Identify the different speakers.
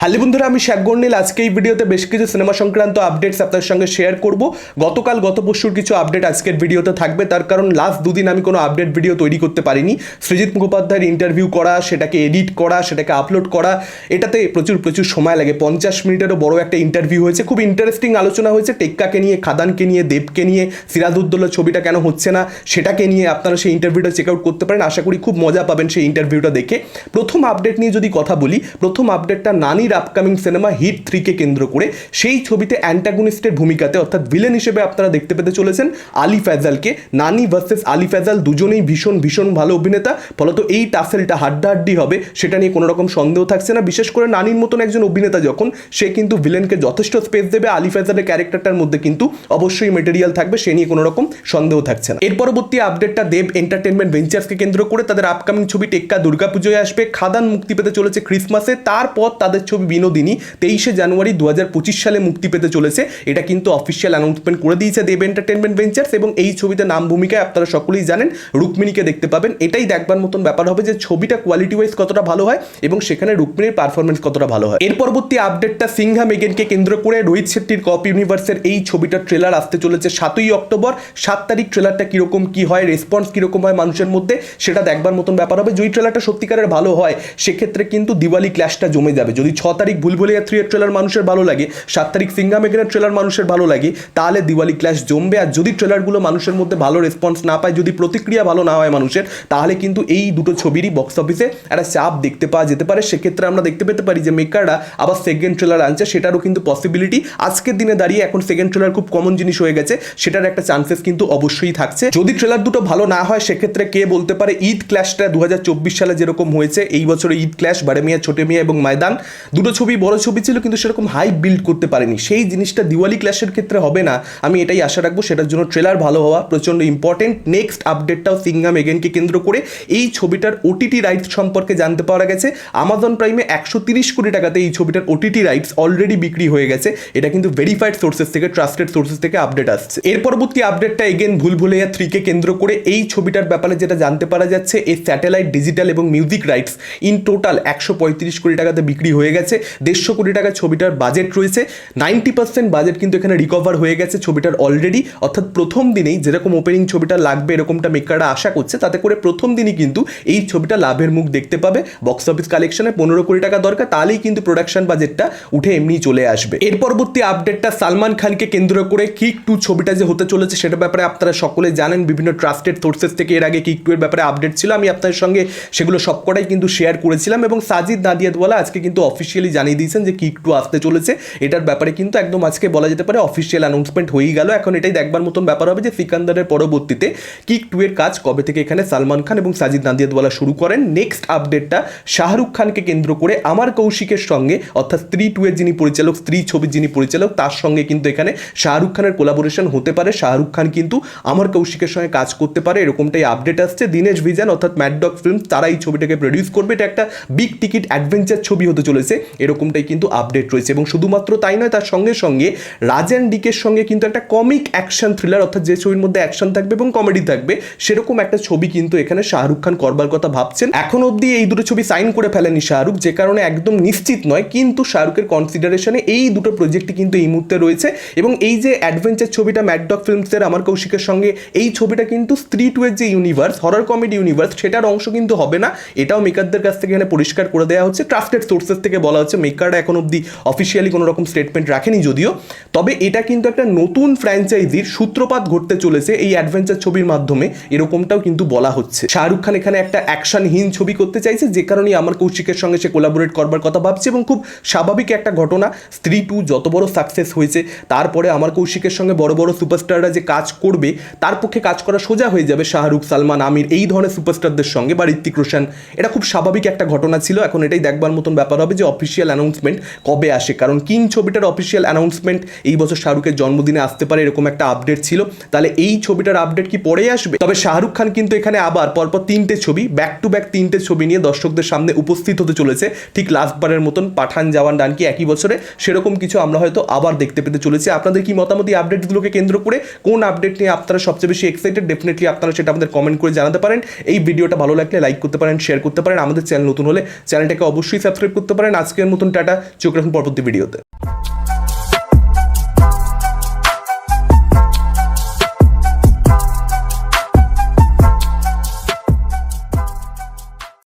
Speaker 1: Hello বন্ধুরা, আমি শেখ গর্নিল। আজকে এই ভিডিওতে বেশ কিছু সিনেমা সংক্রান্ত আপডেটস আপনার সঙ্গে শেয়ার করব। গত পরশুর কিছু আপডেট আজকের ভিডিওতে থাকবে, তার কারণ লাস্ট দুদিন আমি কোনো আপডেট ভিডিও তৈরি করতে পারিনি। সৃজিত মুখোপাধ্যায়ের ইন্টারভিউ করা, সেটাকে এডিট করা, সেটাকে আপলোড করা, এটাতে প্রচুর সময় লাগে। 50 মিনিটেরও বড় একটা ইন্টারভিউ হয়েছে, খুব ইন্টারেস্টিং আলোচনা হয়েছে টেক্কাকে নিয়ে, খাদানকে নিয়ে, দেবকে নিয়ে, সিরাজউদ্দৌলার ছবিটা কেন হচ্ছে না সেটাকে নিয়ে। আপনারা সেই ইন্টারভিউটা চেক আউট করতে পারেন, আশা করি খুব মজা পাবেন সেই ইন্টারভিউটা দেখে। প্রথম আপডেট নিয়ে যদি কথা বলি, প্রথম আপডেটটা নানির আপকামিং সিনেমা হিট 3 কে কেন্দ্র করে। সেই ছবিতে অ্যান্টাগনিস্টের ভূমিকাতে অর্থাৎ ভিলেন হিসেবে আপনারা দেখতে পেতে চলেছেন আলি ফ্যাজালকে। নানি ভার্সেস আলি ফ্যাজাল, দুজনেই ভীষণ ভালো অভিনেতা, ফলত এই টাসেলটা হাড্ডাহাড্ডি হবে সেটা নিয়ে কোনো রকম সন্দেহ থাকছে না। বিশেষ করে নানির মতন একজন অভিনেতা যখন, সে কিন্তু ভিলেনকে যথেষ্ট স্পেস দেবে। আলি ফ্যাজালের ক্যারেক্টারটার মধ্যে কিন্তু অবশ্যই মেটেরিয়াল থাকবে, সে নিয়ে কোনো রকম সন্দেহ থাকছে না। এর পরবর্তী আপডেটটা দেব এন্টারটেনমেন্ট ভেঞ্চার্সকে কেন্দ্র করে। তাদের আপকামিং ছবি টেক্কা দুর্গাপুজোয় আসবে, খাদান মুক্তি পেতে চলেছে ক্রিসমাসে, তারপর তাদের ছবি বিনোদিনী 23শে জানুয়ারি 2025 সালে মুক্তি পেতে চলেছে। এটা কিন্তু অফিসিয়াল অ্যানাউন্সমেন্ট করে দিয়েছে দেব এন্টারটেনমেন্ট ভেঞ্চার্স। এবং এই ছবিতে নাম ভূমিকায় আপনারা সকলেই জানেন রুক্মিণীকে দেখতে পাবেন। এটাই দেখবার মতন ব্যাপার হবে যে ছবিটা কোয়ালিটি ওয়াইজ কতটা ভালো হয় এবং সেখানে রুক্মিণীর পারফরমেন্স কতটা ভালো হয়। এর পরবর্তী আপডেটটা সিংহা মেগেনকে কেন্দ্র করে। রোহিত শেট্টির কপ ইউনিভার্সের এই ছবিটার ট্রেলার আসতে চলেছে 7ই অক্টোবর। 7 তারিখ ট্রেলারটা কিরকম কি হয়, রেসপন্স কিরকম হয় মানুষের মধ্যে, সেটা দেখবার মতন ব্যাপার হবে। যদি ট্রেলারটা সত্যিকারের ভালো হয় সেক্ষেত্রে কিন্তু দিওয়ালি ক্ল্যাশটা জমে যাবে। যদি 6 তারিখ ভুলভুলাইয়া 3 এর ট্রেলার মানুষের ভালো লাগে, 7 তারিখ সিংহা মেগেনের ট্রেলার মানুষের ভালো লাগে, তাহলে দিওয়ালি ক্ল্যাশ জমবে। আর যদি ট্রেলারগুলো মানুষের মধ্যে ভালো রেসপন্স না পায়, যদি প্রতিক্রিয়া ভালো না হয় মানুষের, তাহলে কিন্তু এই দুটো ছবিরই বক্স অফিসে একটা চাপ দেখতে পাওয়া যেতে পারে। সেক্ষেত্রে আমরা দেখতে পেতে পারি যে মেকাররা আবার সেকেন্ড ট্রেলার আনছে, সেটারও কিন্তু পসিবিলিটি আজকের দিনে দাঁড়িয়ে, এখন সেকেন্ড ট্রেলার খুব কমন জিনিস হয়ে গেছে, সেটার একটা চান্সেস কিন্তু অবশ্যই থাকছে। যদি ট্রেলার দুটো ভালো না হয় সেক্ষেত্রে কে বলতে পারে ঈদ ক্ল্যাশটা 2024 সালে যেরকম হয়েছে, এই বছরে ঈদ ক্ল্যাশ বড় মিয়া ছোট মিয়া এবং ময়দান দুটো ছবি বড় ছবি ছিল, কিন্তু সেরকম হাইপ বিল্ড করতে পারেনি। সেই জিনিসটা দিওয়ালি ক্ল্যাশের ক্ষেত্রে হবে না, আমি এটাই আশা রাখবো। সেটার জন্য ট্রেলার ভালো হওয়া প্রচণ্ড ইম্পর্টেন্ট। নেক্সট আপডেটটাও সিংহা মেগেনকে কেন্দ্র করে। এই ছবিটার ওটিটি রাইটস সম্পর্কে জানতে পারা গেছে। আমাজন প্রাইমে 130 কোটি টাকাতে এই ছবিটার ওটিটি রাইটস অলরেডি বিক্রি হয়ে গেছে। এটা কিন্তু ভেরিফাইড সোর্সেস থেকে, ট্রাস্টেড সোর্সেস থেকে আপডেট আসছে। এর পরবর্তী আপডেটটা এগেন ভুলভুলাইয়া 3 কে কেন্দ্র করে। এই ছবিটার ব্যাপারে যেটা জানতে পারা যাচ্ছে, এই স্যাটেলাইট, ডিজিটাল এবং মিউজিক রাইটস ইন টোটাল 135 কোটি টাকাতে বিক্রি হয়ে গেছে। 150 কোটি টাকা ছবিটার বাজেট রয়েছে। 90% বাজেট কিন্তু এখানে রিকভার হয়ে গেছে ছবিটার অলরেডি। অর্থাৎ প্রথম দিনেই যেরকম ওপেনিং ছবিটা লাগবে এরকমটা মেকাররা আশা করছে, তাতে করে প্রথম দিনই কিন্তু এই ছবিটা লাভের মুখ দেখতে পাবে। বক্স অফিস কালেকশনে 15 কোটি টাকা দরকার, তাহলেই কিন্তু প্রোডাকশন বাজেটটা উঠে এমনি চলে আসবে। এর পরবর্তী আপডেটটা সালমান খানকে কেন্দ্র করে। কিক 2 ছবিটা যে হতে চলেছে সেটার ব্যাপারে আপনারা সকলে জানেন, বিভিন্ন ট্রাস্টেড সোর্সেস থেকে এর আগে কিক 2 এর ব্যাপারে আপডেট ছিল, আমি আপনাদের সঙ্গে সেগুলো সবকটাই কিন্তু শেয়ার করেছিলাম। এবং সাজিদ নাদিয়াদওয়ালা আজকে কিন্তু অফিসিয়ালি জানিয়ে দিয়েছেন যে কিক 2 আসতে চলেছে। এটার ব্যাপারে কিন্তু একদম আজকে বলা যেতে পারে অফিসিয়াল অ্যানাউন্সমেন্ট হয়েই গেল। এখন এটাই দেখবার মতন ব্যাপার হবে যে সিকান্দারের পরবর্তীতে কিক 2 এর কাজ কবে থেকে এখানে সালমান খান এবং সাজিদ নাদিয়াদওয়ালা শুরু করেন। নেক্সট আপডেটটা শাহরুখ খানকে কেন্দ্র করে। আমার কৌশিকের সঙ্গে অর্থাৎ স্ত্রী 2 এর যিনি পরিচালক, স্ত্রী ছবির যিনি পরিচালক, তার সঙ্গে কিন্তু এখানে শাহরুখ খানের কোলাবোরেশন হতে পারে। শাহরুখ খান কিন্তু আমার কৌশিকের সঙ্গে কাজ করতে পারে, এরকমটাই আপডেট আসছে। দীনেশ ভিজান অর্থাৎ ম্যাড ডগ ফিল্মস তারা এই ছবিটাকে প্রডিউস করবে। এটা একটা বিগ টিকিট অ্যাডভেঞ্চার ছবি হতে চলেছে, এরকমটাই কিন্তু আপডেট রয়েছে। এবং শুধুমাত্র তাই নয়, তার সঙ্গে সঙ্গে রাজেন ডিকের সঙ্গে কিন্তু একটা কমিক অ্যাকশন থ্রিলার, অর্থাৎ যে ছবির মধ্যে অ্যাকশন থাকবে এবং কমেডি থাকবে, সেরকম একটা ছবি কিন্তু এখানে শাহরুখ খান করবার কথা ভাবছেন। এখন অবধি এই দুটো ছবি সাইন করে ফেলেনি শাহরুখ, যে কারণে একদম নিশ্চিত নয়, কিন্তু শাহরুখের কনসিডারেশনে এই দুটো প্রজেক্টই কিন্তু এই মুহূর্তে রয়েছে। এবং এই যে অ্যাডভেঞ্চার ছবিটা ম্যাড ডগ ফিল্মসের আমার কৌশিকের সঙ্গে, এই ছবিটা কিন্তু স্ত্রী 2 এর যে ইউনিভার্স, হরর কমেডি ইউনিভার্স, সেটার অংশ কিন্তু হবে না। এটাও মেকারদের কাছ থেকে এখানে পরিষ্কার করে দেওয়া হচ্ছে, ট্রাস্টেড সোর্সেস থেকে বলা হচ্ছে। মেকাররা এখন অবধি অফিসিয়ালি কোনো রকম স্টেটমেন্ট রাখেনি যদিও, তবে এটা কিন্তু একটা নতুন ফ্র্যাঞ্চাইজির সূত্রপাত ঘটতে চলেছে এই অ্যাডভেঞ্চার ছবির মাধ্যমে, এরকমটাও কিন্তু বলা হচ্ছে। শাহরুখ খান এখানে একটা অ্যাকশনহীন ছবি করতে চাইছে, যে কারণেই আমার কৌশিকের সঙ্গে সে কোলাবোরেট করবার কথা ভাবছে। এবং খুব স্বাভাবিক একটা ঘটনা, স্ত্রী 2 যত বড় সাকসেস হয়েছে, তারপরে আমার কৌশিকের সঙ্গে বড় বড় সুপারস্টাররা যে কাজ করবে, তার পক্ষে কাজ করা সোজা হয়ে যাবে শাহরুখ, সালমান, আমির এই ধরনের সুপারস্টারদের সঙ্গে, বা ঋত্বিক রোশন। এটা খুব স্বাভাবিক একটা ঘটনা ছিল। এখন এটাই দেখবার মতন ব্যাপার হবে যে অফিসিয়াল অ্যানাউন্সমেন্ট কবে আসে, কারণ কিং ছবিটার অফিসিয়াল অ্যানাউন্সমেন্ট এই বছর শাহরুখের জন্মদিনে আসতে পারে, এরকম একটা আপডেট ছিল। তাহলে এই ছবিটার আপডেট কি পরে আসবে? তবে শাহরুখ খান কিন্তু এখানে আবার পরপর 3টে ছবি, ব্যাক টু ব্যাক 3টে ছবি নিয়ে দর্শকদের সামনে উপস্থিত হতে চলেছে। ঠিক লাস্টবারের মতন পাঠান, জওয়ান, ডানকি একই বছরে, সেরকম কিছু আমরা হয়তো আবার দেখতে পেতে চলেছি। আপনাদের কি মতামত এই আপডেটগুলোকে কেন্দ্র করে? কোন আপডেট নিয়ে আপনারা সবচেয়ে বেশি এক্সাইটেড? ডেফিনেটলি আপনারা সেটা আমাদের কমেন্ট করে জানাতে পারেন। এই ভিডিওটা ভালো লাগলে লাইক করতে পারেন, শেয়ার করতে পারেন। আমাদের চ্যানেল নতুন হলে চ্যানেলটাকে অবশ্যই সাবস্ক্রাইব করতে পারেন। আজ আজকের মতন টাটা, চোখ রাখুন পরবর্তী ভিডিওতে।